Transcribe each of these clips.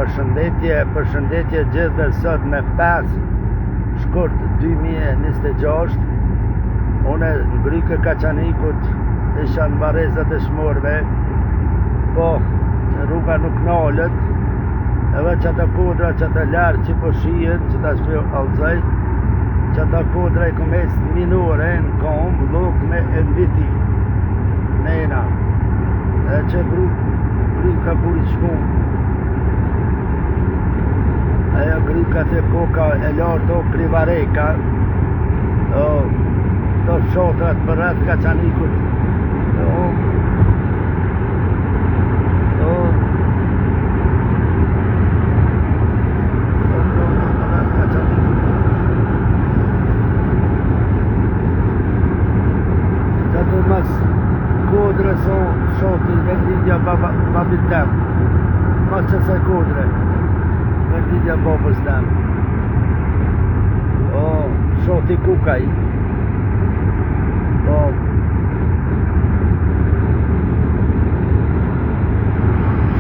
Përshëndetje gjithëve sot me 5 shkurt 2026. Une ngryke Kaçanikut isha në Varrezat e Shmorve, po rruga nuk nalët, edhe që ata kodra që ata lartë që po shijen, që ta shpjo alzaj, që ata kodra I këmes minore në kom, luk me enditi, nena, edhe që gryka buri shkum. Ajo gryka të koka e lartë o Krivareka, të shotrat për rrët Kaçanikut, mas kodre so shotin venditja babit tem, mas që se kodre venditja babës tem, shoti kukaj,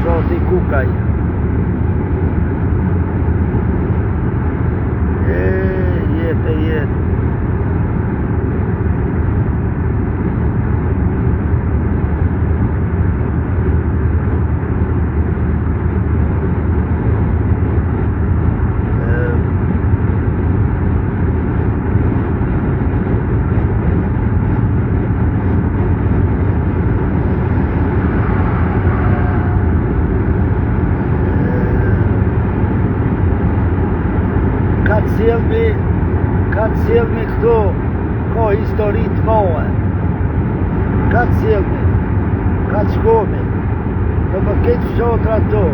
shoti kukaj, jetë ka të sjellmi këto, ka histori të mëdha, ka të sjellmi, ka të shkomi, në për këtë fshotra to,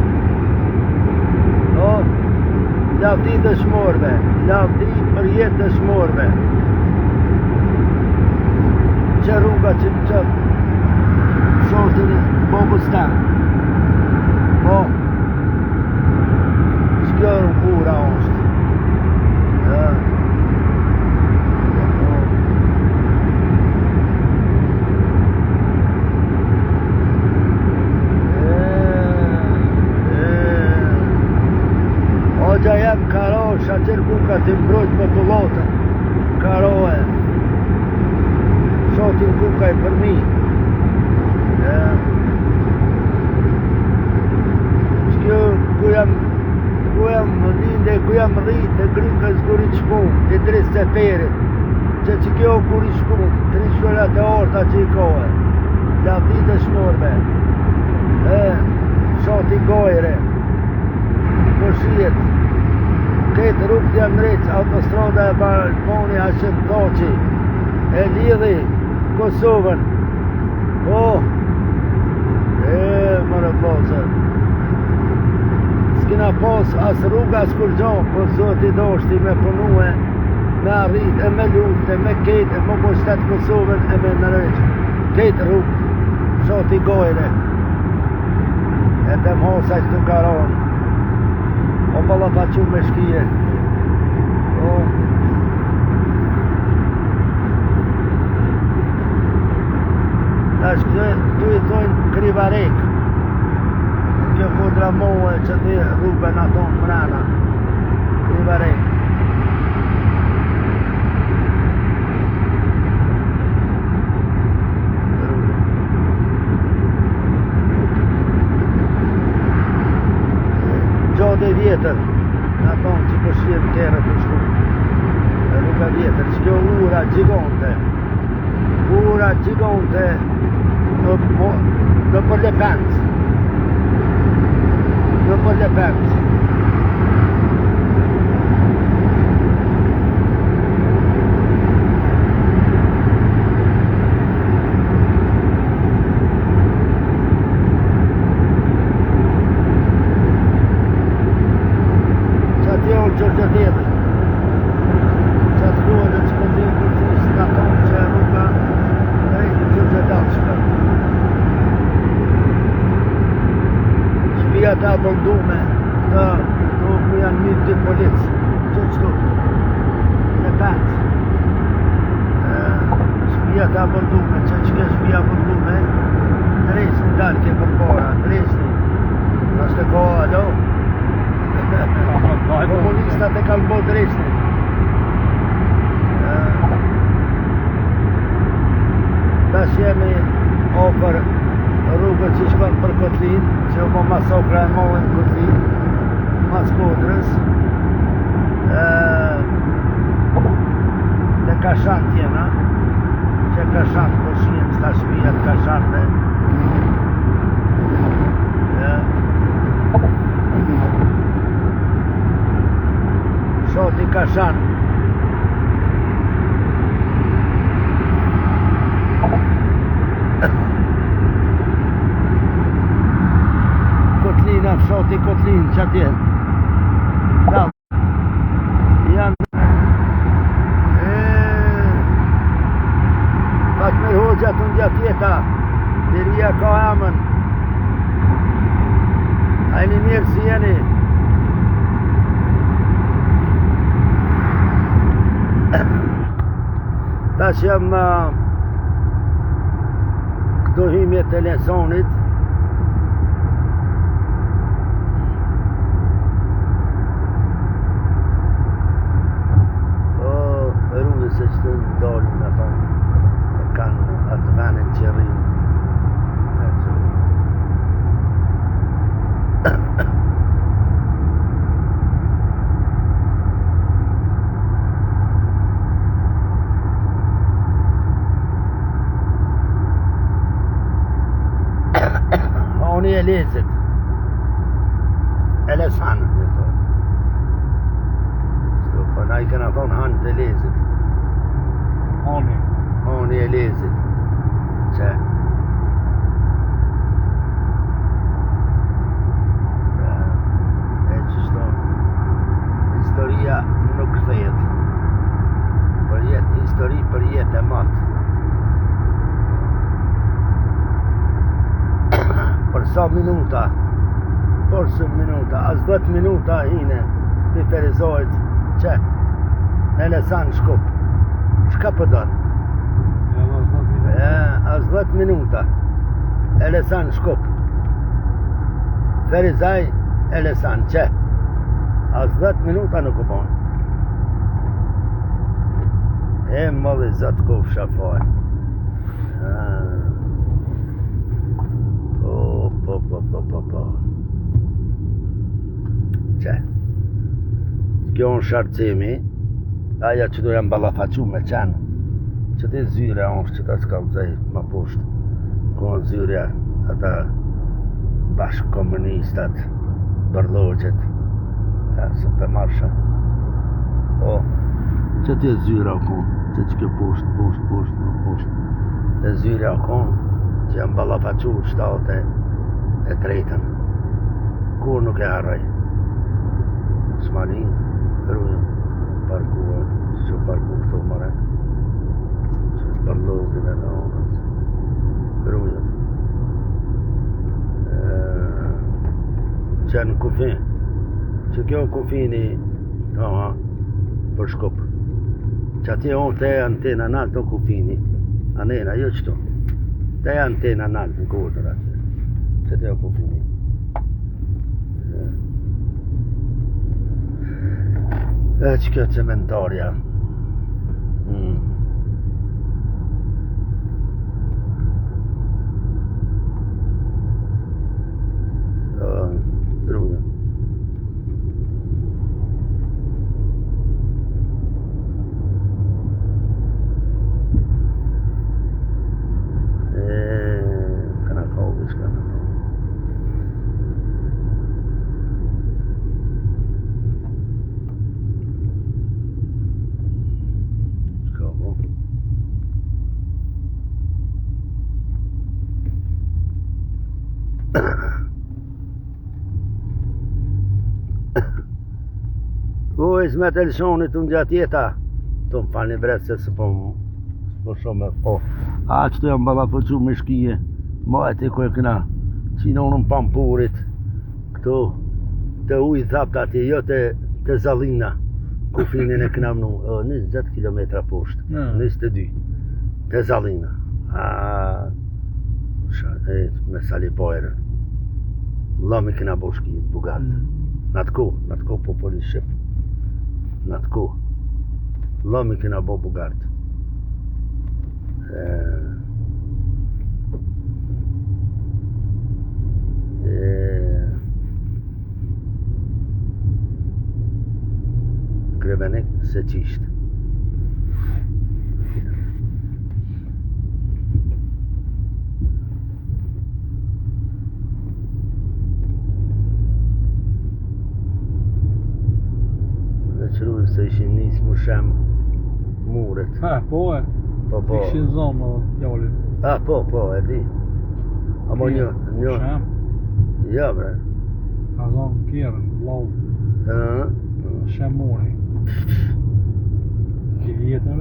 lavdi dëshmorve, lavdi për jetë dëshmorve, që rruga që shotin bobës tem, s'kjo rrugura është. Ogja jem karo, shaqer kuka të mbrojt popullatën, karoe, shotin kuka I për mi. Shkjo ku jam linde, ku jam rritë, gryka zgurit shkum, I drisë të ferit, që kjo guri shkum, 3 shkollat e orta që I kohë, lavdi dëshmorve, shoti gojre, përshijet, këtë rrugë të janë rritë, autostrada e Balkoni Hashim Thaçi, e lidhi Kosovën, mërë plosër, s'kina pas as rruga as kur gjo, por zoti doshti me punue, me arrit, e me lutte, me kete, me pushtet Kosovën e me nërëq, kete rrugë, shoti gojre, e të mhosa këtu karon, o balla pa qu me shkije, tash këtu I thojnë Krivarek, kjo kodra mohe që të rrugën ato mrena, Krivarek. Gjode vjetër, ato që përshijem kere të shku, rruga vjetër, që kjo ura gjigonte, në për Lepens, ta bëndume të ku janë një të policë që qëtu në pens shpia ta bëndume që ke shpia bëndume dresni dalke për para dresni nështë ko alo Vajzat e kanë bërë drejtën. Tash jemi ofër rrugët që shkon për Kotlin, që po masokra e mohën Kotlin, mas Kodrës. Dhe Kashant jena, që Kashant po shien s'ka shpijat Kashante. Shoti Kashant. Kotlina, shoti Kotlin, që atje. Janë Fatmir Hoxha të ndja tjeta, Liria ka amën. Ajni mirë si jeni. Tash jam këto hymje telesonit. Se që të ndolin ato e kanë atë venin që rrinë. Oni e lezit. Elesan. Po na I kena thonë hanë të lezit. Oni e lezit. Që e qështo historia nuk thejet. Për jetë histori për jetë e matë. Për sa minuta, as 10 minuta hine të ferizojt që në lesan shkup. Shka pëdon? As 10 minuta Elesan shkup Ferizaj Elesan që as 10 minuta nuk u bon. E mëllë I zatë kuf shafaj. Po që kjo në shartësimi aja që do jam balafaqu me qanë që të zyre është që ta s'kallëzaj ma poshtë. Ko zyre ata bashkë komunistat, bërlogjet, së të marsha. O, që të zyre o konë, që që kjo poshtë. Të zyre o konë, që jam balafaqu shtatë e tretën. Kur nuk e harraj. Osmanin, rrujën, parkuar, që parku këto mëre. Bërlogin e në onës, rrujën. Që në kufin, që kjo kufini, për shkup. Që atje onë të e antena nalë të kufini, anena, jo qëto. Të e antena nalë në kodër atje, që të e kufini. E që kjo cementarja. Druga. Kana kaldı kana. Hizmet Elshonit unë gjatë jeta të më falni bret se së po shumë a qëto jam balafëqu me shkije ma e ti ku e këna qinonën pampurit këto të ujë thapt atje jo të Zallina kufinin e këna mnu 20 km poshtë 22 të Zallina me Salipojrën lami këna bo shkije bugat në të ko populli Shqip në atë kohë. Lëmi kena bo bugart. Grevenek se qishtë. Veçru se ishin nisë më shemë muret. Po e. Po. Ishin zonë djallit. Po, e di. Amo një... Shem. Ja, bre. Ka zonë kjerën, lau. Shem muri. Ki vjetër?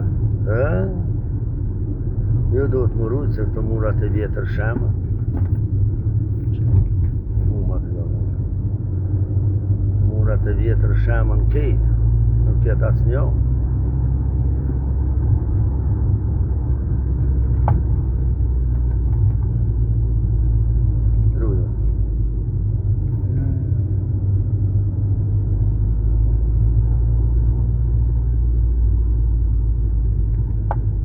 Jo do të murujt se këto murat e vjetër shemë. Murat e vjetër shemën kejtë. Nuk jetë asë njo. Rujë.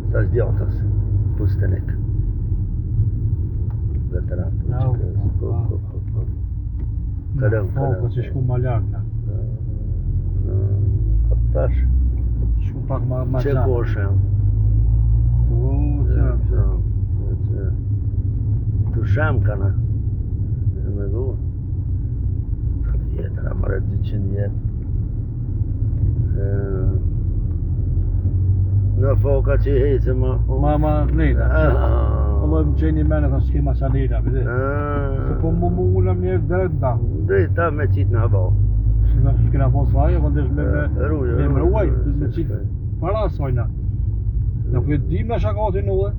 Ta është djatës, pustenik. Veteran. Kalëm. Po që shku ma lartë na. Tash. Shku pak ma Që gjatë. ko shem? Po, që. Tu shem kana. Me gu. Vjetër, a mërë 200 vjetë. Në foka që i hejtë ma... Ma lejta. Po më qeni mene të s'ki ma sanita, vidi. Se po më ullëm një drejt da. Drejt ta me qitë në habo. S'kena po s'vaj, e këndesh me mruaj, me qitë Rujë. para s'vajna. Në po e dim në shakati në dhe.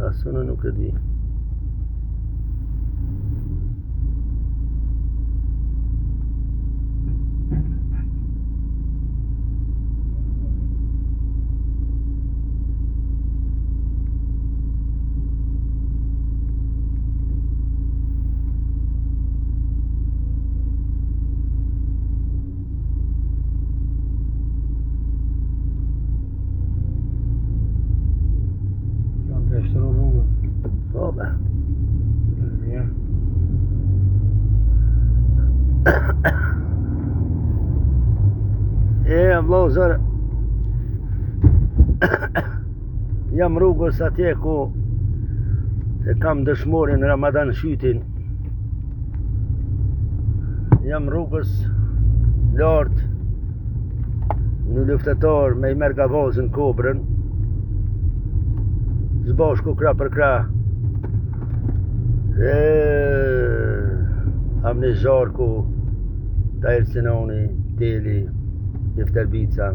Asë nuk e di. Janë të eshtëro rrugën. Po, be. Mirë. Vlozër, jam rrugës atje ku e kam dëshmorin Ramadan Shytin. Jam rrugës lartë në luftetar me i merë gavazën kobrën. Zbashku kra për kra. Am në zharku, ta Ersinoni, Teli, Ifterbica,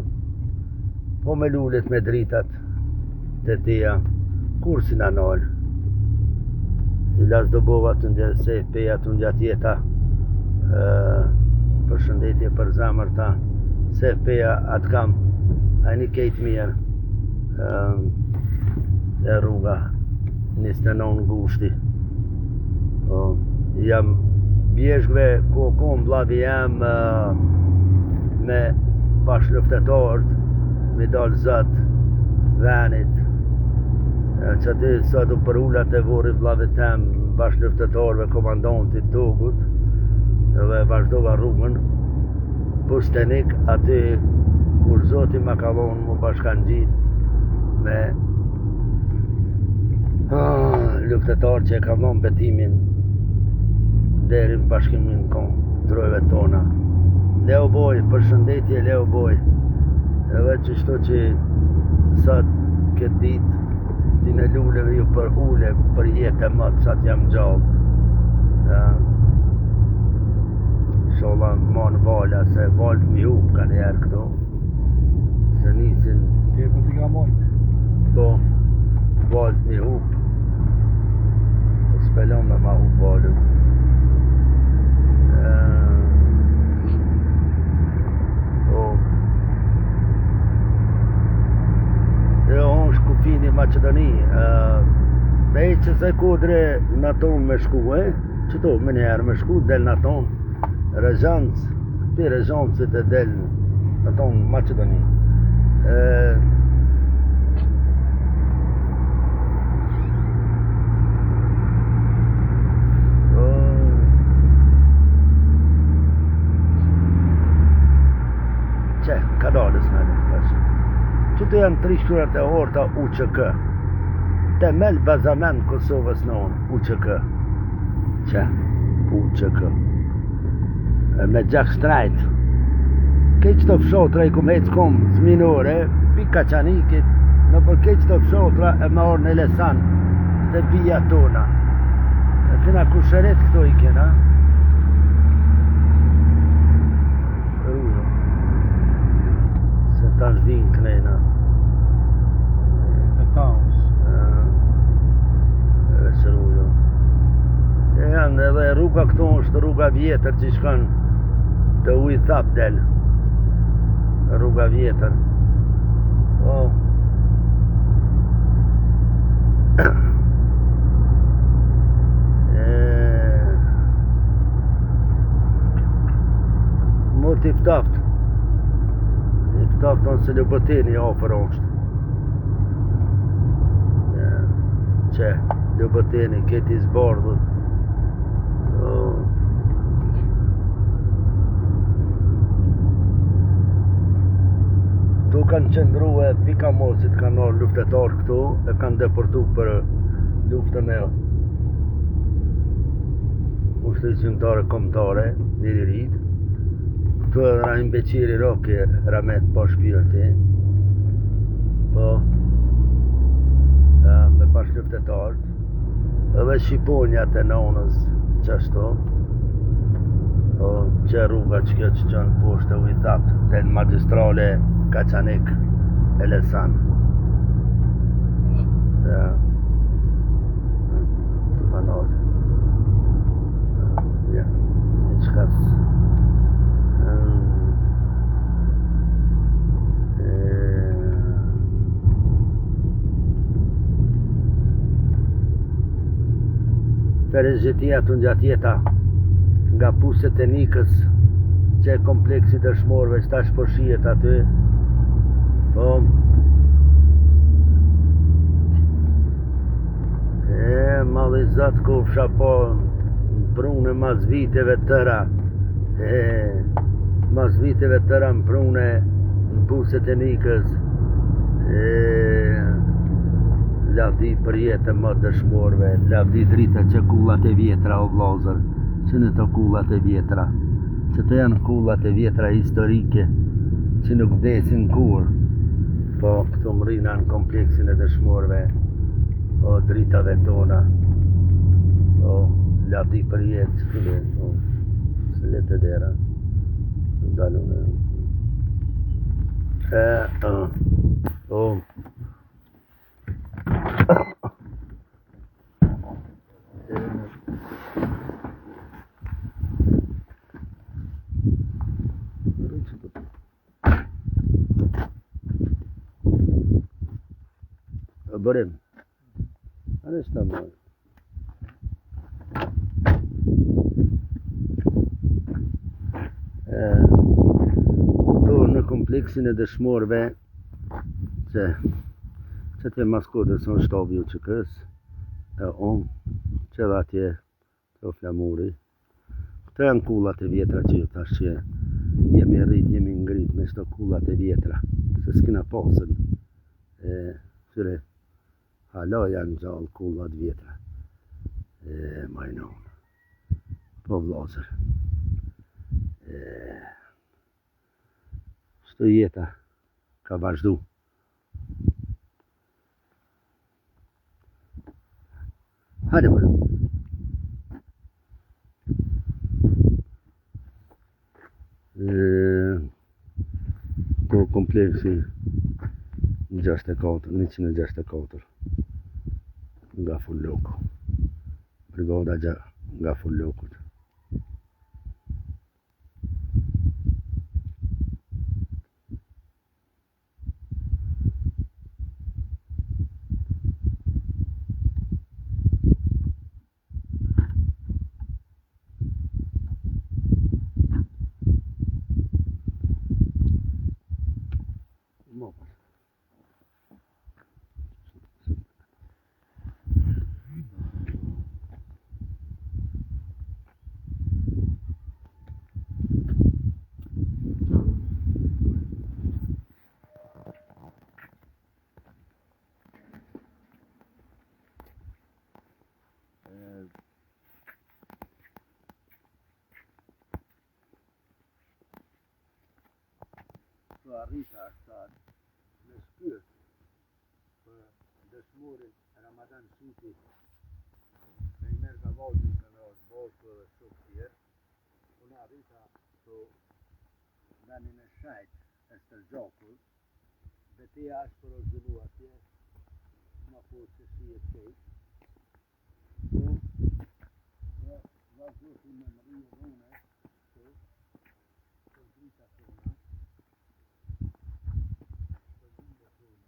po me lullet me dritat të teja, kur si në nalë. I las do bova të ndje se peja të ndja tjeta, për shëndetje për zamër ta, se peja atë kam, a një kejtë mirë, e rruga 29 gushti. Jam bjeshkve ku kom vlavi jam me bash luftetarët, me dalë zëtë venit. Që aty sa du për ullat e vori vlavit tem bash luftetarëve komandantit togut, dhe vazhdova rrugën pustenik aty kur zoti ma kalon mu bashkan gjitë me luftetarë që e kam dhënë betimin deri në bashkimin kon trojve tona. Leo Boj, përshëndetje Leo Boj. Edhe që shto që sot këtë ditë ti në lulleve ju për ule për jetë e mëtë sa t'jam gjallë. Shola ma në vala se valët mi hup ka njerë këto. Se nisin... Ti po t'i ka mojtë. Po, valët mi hup. Po spelon me ma hup valët. Kufini Macedoni, me i që se kodre në tonë me shku, qëto me njerë me shku, del në tonë, Rezhancë, për Rezhancët e del ato në Macedoni. Kanalës në tash. Qëto janë 3 shkruajt e orta UÇK. Temel bazament Kosovës në unë, UÇK. Që? UÇK. Me gjak shtrajt. Keq të fshotra i kum hec kom zminore, pika qanikit, në për keq të fshotra e ma orë në Lesan, të bija tona. E kena kusheret këto i kena. Tash vinë kënejna. E taus. E sërujo. E janë edhe rruga këto është rruga vjetër që shkon të ujë thap del. Rruga vjetër. Mo tiftaft. Tiftaft se Lëbëtini ofër është. Që, Lëbëtini, këti zbardhën. Tu kanë qëndru e pika mosit kanë orë luftetar këtu e kanë deportu për luftën e ushtrisimtare kombëtare, Liririt. Këtu edhe na imbeqiri roki ramet po shpirti. Po me pash luftetarët. Edhe Shqiponjat e nonës qashtu. Po që rruga që kjo që qënë poshtë e ujthapt të magistrale Kaçanik Elefsan. Ja. Të banor. Ja. E qkas. Ferezjetia të njatjeta nga puset e Nikës që e kompleksit e shmorve që tash po shihet aty. Po madhe zat kofsha po prune mas viteve tëra mas viteve tëra më prune në puset e Nikës lavdi për jetë më dëshmorve, lavdi drita që kullat e vjetra o vlozër, që në të kullat e vjetra, që të janë kullat e vjetra historike, që nuk vdesin kur, po këtu më rina në kompleksin e dëshmorve, o dritave tona, o lavdi për jetë, që të le, o se le të dera, në dalu në, o, Bërim. Anë është të mërë. Tu në kompleksin e dëshmorve që të maskotës në shtobi UÇK-s e unë që dhe atje të flamuri. Këto janë kullat e vjetra që ju thash që jemi rrit, jemi ngrit me shto kullat e vjetra se s'kina pasën syre hala janë gjallë kullat vjetra majnon po vlozër shto jeta ka vazhdu hajde bërë po kompleksi 164 nga Fulloku brigada nga Fullokut arrita sot në shkyrt për dëshmurin Ramadan Shiti me i merë gavazin të në bosë dhe shumë tjerë. Unë arrita të menin e shajt e stërgjokull, beteja është për ozëllu atje, ma po që si e kejt. Vazhdosim me më rrë rune, për drita tona, për dhinde tona,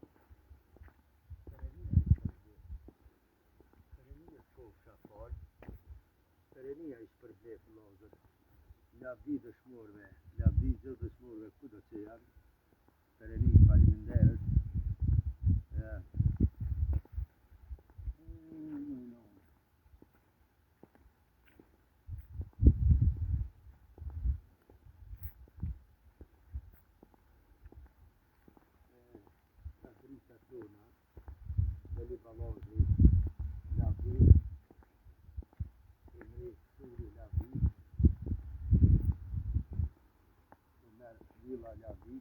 Perenia është kofsha falë, Perenia është përblet lozët, lavdi dëshmorve, lavdi gjë dëshmorve kudo që janë, Pereni faleminderit. Drita tona, deli balozi, lavdi, emri suri lavdi, umer vila lavdi,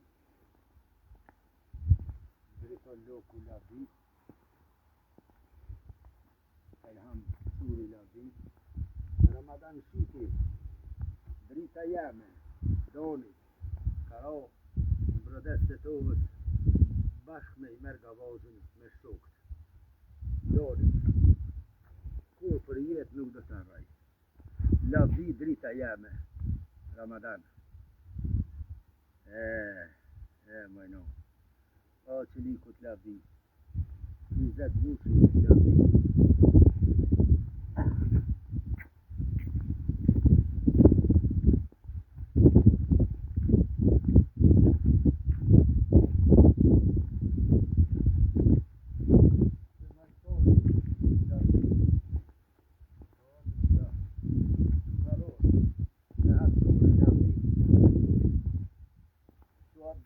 driton loku lavdi, Elham suri lavdi, Ramadan Shiti, drita jeme, doni, karo, mbrodes të tovës, bashkë me i merë gavazin me shokët. Doni, kur për jetë nuk do të arraj. Lavdi drita jeme, Ramadan. Mëjno. O që likut lavdi. 20 bushi lavdi.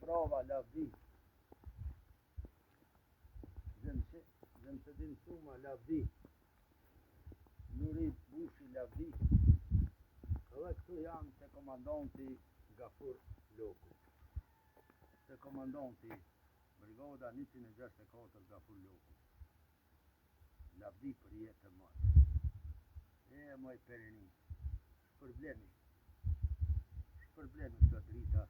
Brava lavdi. Zemsedin Suma lavdi. Nuri Bushi lavdi. Edhe këtu janë të komandanti Gafur Loku. Të komandanti Brigada 164 Gafur Loku. Lavdi për jetë të marë. Moj Pereni. Shpërblemi. Shpërblemi shka drita.